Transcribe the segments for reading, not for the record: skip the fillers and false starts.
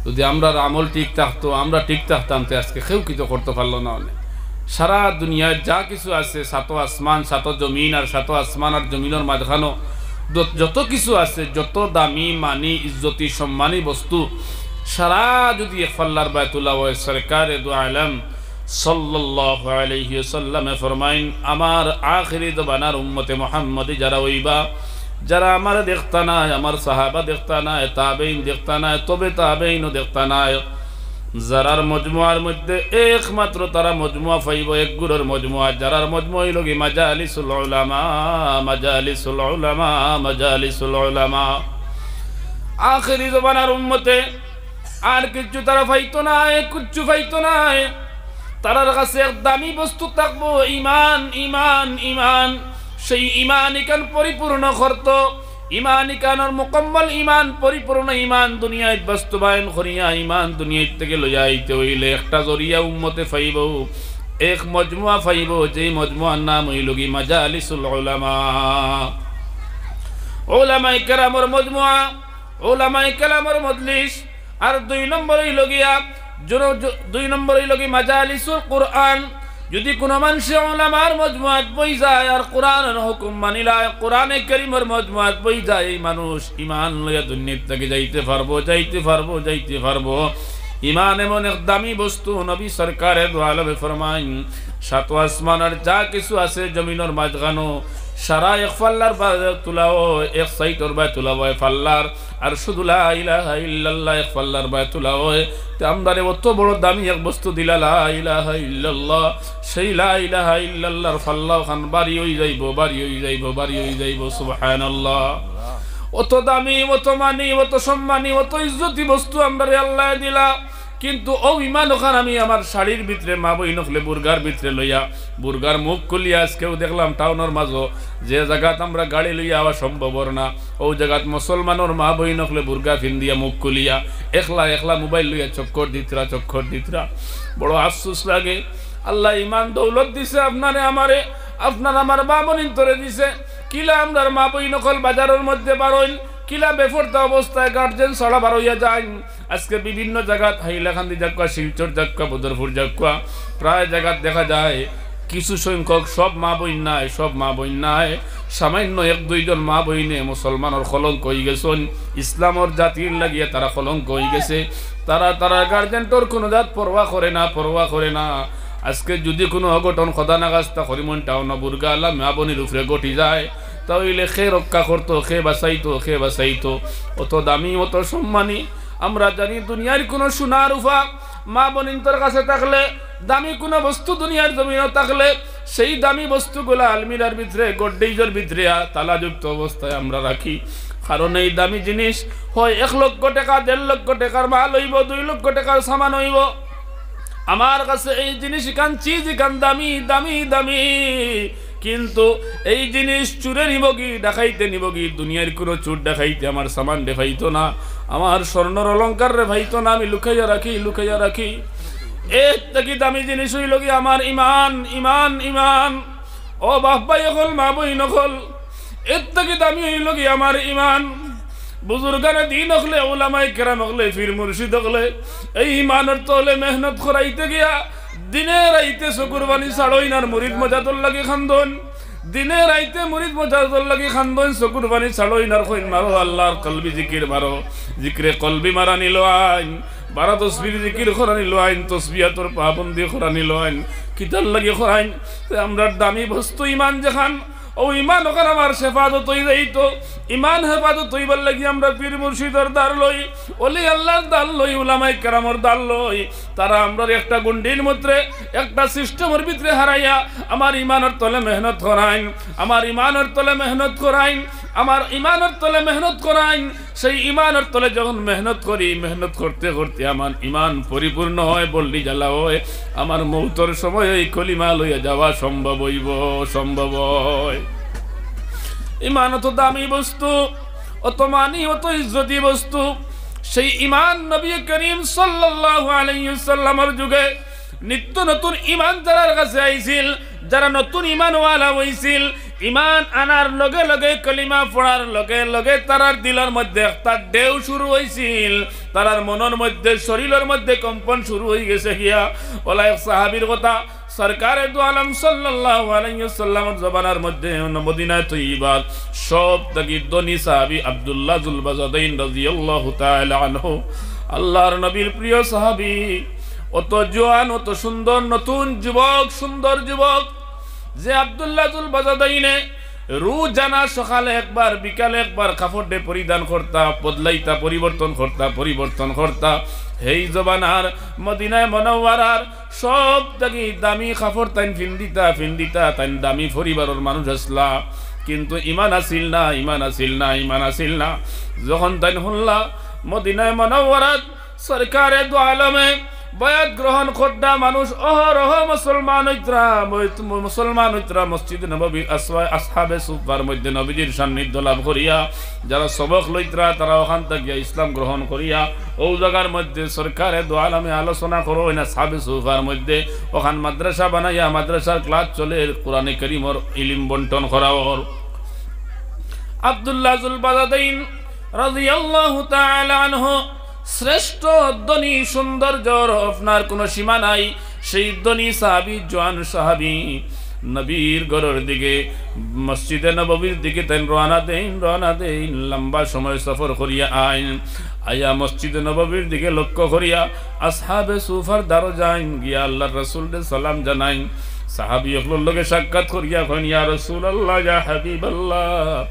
যদি আমরা আমল ঠিক থাকতো, আমরা ঠিক থাকতাম, তো আজকে কেউ কিছু করতে পারলো না। সারা দুনিয়ায় যা কিছু আছে, সাত আসমান সাত জমিন, আর সাত আসমান আর জমিনের মাঝখানো যত কিছু আছে, যত দামি মানি ইজ্জতি সম্মানী বস্তু, সারা যদি একফাল্লার বায়তুল্লাহ হয়। সরকারে দু আলম সাল্লাল্লাহু আলাইহি ওয়াসাল্লামে ফরমাইন, আমার আখিরি জবানার উম্মতে মুহাম্মদি যারা হইবা, যারা আমার দেখতা নাই, আমার সাহাবা দেখতা নাই, তাবেইন দেখতা নাই, তবে তাবেইনও দেখতা নাই, যারার মজমুয়ার মধ্যে একমাত্র তারা মজমুয়া পাইব, এক গুরুর মজমুয়া, যারার মজমুয়া হইল কি মাজালিসুল উলামা, মাজালিসুল উলামা, মাজালিসুল উলামা। আখিরি জবানার উম্মতে আর কিছু তারা পাইতো না, কিচ্ছু পাইতো না। তারার কাছে এক দামি বস্তু থাকবো, ইমান, ইমান, ইমান। সেই ইমান ইকান পরিপূর্ণ করত, ইমান ইকানোর মোকাম্মল ইমান, পরিপূর্ণ ইমান দুনিয়ায় বাস্তবায়ন করিয়া ইমান দুনিয়ার থেকে লইয়া আইতে হইলে একটা জরিয়া উম্মতে পাইব, এক মজমুয়া পাইব, যেই মজমুয়ার নাম হইল কি মাজালিসুল উলামা। উলামায়ে কেরামের মজমুয়া, উলামায়ে কেরামের মজলিস। আর দুই নম্বর হইল গিয়া মাজালিসুল কুরআন। যদি কোনো মানুষ উলামার মজমুয়াত বই যায় আর কোরআনের হুকুম মানিলা, কোরআনে কারীমের মজমুয়াত বই যায়, এই মানুষ ইমান লইয়া দুনিয়া থেকে যাইতে পারবো, যাইতে পারবো, যাইতে পারবো। ইমান এমন এক দামি বস্তু, নবী সরকারে দু আলমে ফরমাইন, সাত আসমানের যা কিছু আছে জমিনের মাঝখানো, সারা এক ফাল্লার তুলাও, এক সাইটর বায় তুলাও ফাল্লার, আর শুধু লা ইলাহা ইল্লাল্লাহ এক ফাল্লার বায় তুলাও। তে আমদারে অত বড় দামি এক বস্তু দিলা, লা ইলাহা ইল্লাল্লাহ। সেই লা ইলাহা ইল্লাল্লাহর ফাল্লাও খান বাড়ি হয়ে যাইব, বাড়ি হয়ে যাইব, বাড়ি হয়ে যাইব। সুবহানাল্লাহ। অত দামি, অত মানি, অত সম্মানী, অত ইজ্জতি বস্তু আমদারে আল্লাহ দিলা। কিন্তু ও ইমান ওখান আমি আমার শাড়ির ভিতরে মা বই নখলে বুর্গার ভিতরে লইয়া, বুর্গার মুখ খুলিয়া আজকেও দেখলাম টাউনের মাঝো যে জায়গাত আমরা গাড়ি লইয়া আওয়া সম্ভব না, ও জায়গাত মুসলমানের মা বই নখলে বুর্গা ফিন্দিয়া মুখ খুলিয়া একলা একলা মোবাইল লইয়া চক্কর দিতরা, চক্কর দিতরা। বড় আফসোস লাগে। আল্লাহ ইমান দৌলত দিছে আপনারে আমারে, আপনার আমার মা বনিন তরে দিছে। কিলা আমরার মা বই নকল বাজারের মধ্যে বারোইন, কিলা বেফরতা অবস্থায় গার্জেন সড়া বার হইয়া যায়। আজকে বিভিন্ন জায়গাত হাইলাকান্দি যাক্কা, শিলচর যাক্কা, বদরপুর যাক্কা, প্রায় জায়গাত দেখা যায় কিছু সংখ্যক, সব মা বইন নাই, সব মা বইন নাই, সামান্য এক দুইজন মা বইনে মুসলমানের কলঙ্ক হয়ে গেছেন, ইসলামর জাতির লাগিয়ে তারা কলঙ্ক হয়ে গেছে। তারা গার্জেন্টর কোনো জাত পরোয়া করে না, পরোয়া করে না। আজকে যদি কোনো অঘটন খদা নাগাস্তা হরিমন টাউন বুর্গা আল্লাহ মা বনির উপরে ঘটি যায়, তাহলে খে রক্ষা করতো, খে বাঁচাইতো, খে বাঁচাইতো। অত দামি, অত সম্মানী। আমরা জানি দুনিয়ার কোনো সোনার রূপা মা বনিন্তর কাছে থাকলে, দামি কোনো বস্তু দুনিয়ার জমিনে থাকলে, সেই দামি বস্তুগুলা আলমিরার ভিতরে, গড্ডেজের ভিতরে তালাযুক্ত অবস্থায় আমরা রাখি। কারণ এই দামি জিনিস হয় 1 লক্ষ টাকা, 1.5 লক্ষ টাকার মাল হইব, 2 লক্ষ টাকার সামান হইব। আমার কাছে এই জিনিস ইকান চিজ ইকান দামি, দামি, দামি। কিন্তু এই জিনিস চুরে নিব কি, দেখাইতে নিব কি, দুনিয়ার কোনো চুর দেখাইতে আমার সামান দেখাইতো না, আমার স্বর্ণর অলঙ্কার রেখাইতো না। আমি লুকাইয়া রাখি, লুকাইয়া রাখি। এর থেকে দামি জিনিস হইল কি আমার ইমান, ইমান, ইমান। ও বাপ্পাই হল, মা বই নকল, এর থেকে দামি হইল কি আমার ইমান। বুজুর্গানে দিন হলে, ওলামায়ে কেরাম হলে, ফির মুর্শিদ হলে, এই ইমানের তলে মেহনত করাইতে গিয়া দিনে রাইতে চকুরবানি ছাড়ই না, মুরিদ মজাদুল লাগি খান্দন, দিনে রাইতে মুরিদ মজাদুল লাগি খান্দন, চকুরবানি ছাড়ই না। কইন মারো আল্লাহর কলবি জিকির মারো, জিক্রে কলবি মারা নিল আইন, 12 তসবির জিকির করা নিল আইন, তসবিয়াতর পাবন্দি করা নিল আইন, কিতাল লাগি করাইন। আমরা দামি বস্তু ইমান যেখান, ও ইমান ওখানে আমার হেফাজত হয়ে যাইতো। ইমান হেফাজত হইবার লাগি আমরা পীর মুর্শিদর দ্বার লই, ওলি আল্লাহর দ্বার লই, উলামায়ে কেরামের দ্বার লই। তারা আমরা একটা গুন্ডির মধ্যে, একটা সিস্টেমের ভিতরে হারাইয়া আমার ইমানের তলে মেহনত করাইন, আমার ইমানের তলে মেহনত করাইন, আমার ইমানের তলে মেহনত করাইন। সেই ইমানের তলে যখন মেহনত করি, মেহনত করতে করতে আমার ইমান পরিপূর্ণ হয়, বললি জ্বালা হয়, আমার মৌতর সময় এই কলিমা লইয়া যাওয়া সম্ভব হইব, সম্ভব হয়। ইমান অত দামি বস্তু, অত মানি, অত ইজ্জতি বস্তু। সেই ইমান নবী করিম সাল্লাল্লাহু আলাইহি ওয়াসাল্লামের যুগে নিত্য নতুন ইমান যারা কাছে আইছিল, যারা নতুন ইমানওয়ালা হইছিল, ইমান আনার লগে লগে, কলিমা পড়ার লগে লগে তারার দিলের মধ্যে একটা ঢেউ শুরু হয়েছিল। তারার মনের মধ্যে শরীরের মধ্যে কম্পন শুরু হয়ে গেছে গিয়া ওলা এক সাহাবীর কথা সরকারে দু আলম সাল্লাল্লাহু আলাইহি ওয়াসাল্লামের জবানার মধ্যে মদিনায়ে তৈয়্যিবা সব থেকে ধনী সাহাবী আব্দুল্লাহ যুল বাজাদাইন রাদিয়াল্লাহু তাআলা আনহু আল্লাহর নবীর প্রিয় সাহাবী অত জোয়ান অত সুন্দর নতুন যুবক সুন্দর যুবক যে আব্দুল্লাহ যুল বাজাদাইনে রোজানা সকালে একবার বিকালে একবার কাপড়ে পরিধান করতা বদলাইতা পরিবর্তন করতা এই জবানার মদিনায় মুনাওয়ারার সব থেকে দামি কাপড় তাইন ফিন্দিতা তাইন দামি পরিবারের মানুষ আসলা কিন্তু ইমান আসিল না যখন তাইন হুল্লা মদিনায় মুনাওয়ারাত সরকারে দু আলমে বয়াত গ্রহণ করতা মানুষ অহরহ মুসলমান হইতরা মসজিদ নববী আসহাবে সুফার মধ্যে নবীজির সান্নিধ্য লাভ করিয়া যারা সবক লইতরা তারা ওখান থেকে ইসলাম গ্রহণ করিয়া ও জায়গার মধ্যে সরকারে দু আলমে আলোচনা করো না আসহাবে সুফার মধ্যে ওখান মাদ্রাসা বানাইয়া মাদ্রাসার ক্লাস চলে কোরআনে কারীমের ইলম বন্টন করা ওর আব্দুল্লাহ যুল বাজাদাইন রাদিয়াল্লাহু তাআলা আনহু শ্রেষ্ঠ ধনী সৌন্দর্যর আপনার কোনো সীমা নাই সেই ধনী সাহাবী জওয়ান সাহাবী নবীর ঘরের দিকে মসজিদে নববীর দিকে তেন রওনা দেন লম্বা সময় সফর করিয়া আয়া মসজিদে নববীর দিকে লক্ষ্য করিয়া আসহাবে সুফার দ্বারো যাইন গিয়া আল্লাহর রাসূলকে সালাম জানাইন সাহাবী সকলের লগে সাক্ষাৎ করিয়া কইন ইয়া রাসূলুল্লাহ ইয়া হাবিবাল্লাহ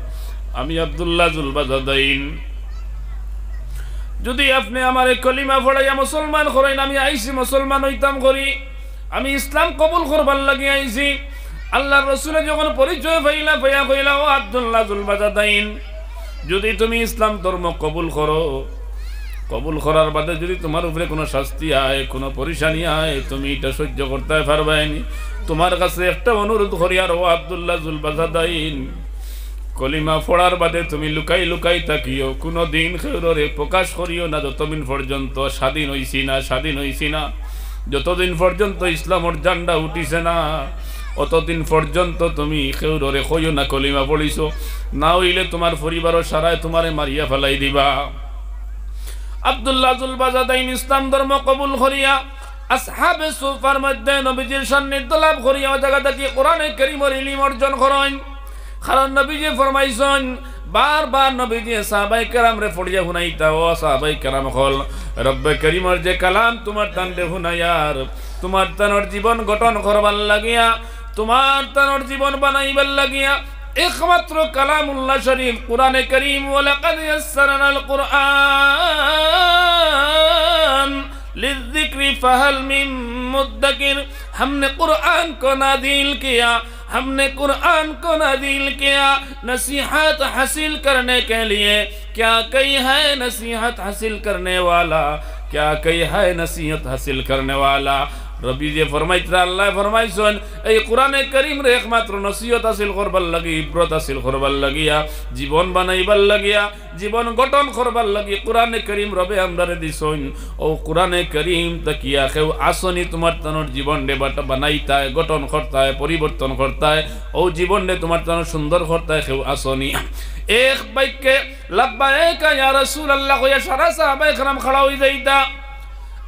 আমি আব্দুল্লাহ যুল বাজাদাইন যদি আপনি আমার কলিমা পড়াইয়া মুসলমান করেন আমি আইছি মুসলমান হইতাম করি আমি ইসলাম কবুল করবার লাগি আইছি আল্লাহর রাসূল যখন পরিচয় পাইয়া কইলা ও আব্দুল্লাহ যুল বাজাদাইন যদি তুমি ইসলাম ধর্ম কবুল করার বাদে যদি তোমার উপরে কোনো শাস্তি আয় কোনো পরেশানি আয় তুমি এটা সহ্য করতে পারবাইনি তোমার কাছে একটা অনুরোধ করি আর ও আব্দুল্লাহ যুল বাজাদাইন কলিমা পড়ার বাদে তুমি লুকাই থাকিও কোনো দিন খেউরে প্রকাশ করিও না যতদিন পর্যন্ত স্বাধীন হইছি না যতদিন পর্যন্ত ইসলামের ঝান্ডা উঠিছে না অতদিন পর্যন্ত তুমি খেউরে কইও না কলিমা পড়িছো না হইলে তোমার পরিবারের সারায় তোমারে মারিয়া ফেলাই দিবা আব্দুল্লাহ যুল বাজাদাইন ইসলাম ধর্ম কবুল করিয়া আসহাবে সুফার মধ্যে নবীজির সান্নিধ্য লাভ করিয়া জায়গা থেকে কোরআনে কারীমের ইলম অর্জন করেন কারণ নবীজি ফরমাইছেন বারবার নবীজি সাহাবায়ে কেরাম রে পড়িয়া শুনাইতা ও সাহাবায়ে কেরাম হল রব্বে কারীমের যে কালাম তোমার তানরে শুনাইয়ার তোমার তানর জীবন গঠন করবার লাগিয়া তোমার তানর জীবন বানাইবার লাগিয়া একমাত্র কালামুল্লাহ শরীফ কোরআনে কারীম ওয়ালাকাদ ইয়াসসারনাল কুরআন লিযিকরি ফাহাল মিন মুদ্দাকির हमने कुरान को नाज़िल किया नसीहत हासिल करने के लिए क्या कई है नसीहत हासिल करने वाला रबी जे फरमाइतरा अल्लाह फरमाइसन এই কোরআনে কারীম রে একমাত্র নসিহত হাসিল করবার লাগি ইবরত হাসিল করবার লাগিয়া জীবন বানাইবার লাগিয়া জীবন গঠন করবার লাগি কোরআনে কারীম রবে আমরারে দিছন ও কোরআনে কারীম তাকিয়া কেউ আসনি তোমার তানোর জীবন দেবাটা বানাইতায় গঠন করতায় পরিবর্তন করতায় ও জীবন নে তোমার তানোর সুন্দর করতায় কেউ আসনি এক বাক্যে লব্বাইক ইয়া রাসূলুল্লাহ কইয়া সারা সাহাবায়ে کرام খড়া হই যাইতা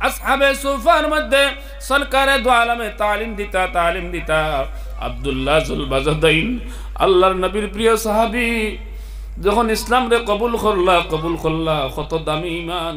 আসহাবে সুফার মধ্যে সরকারে দু আলমে তালিম দিতা আব্দুল্লাহ যুল বাজাদাইন আল্লাহর নবীর প্রিয় সাহাবী যখন ইসলাম রে কবুল করলা কত দামি ঈমান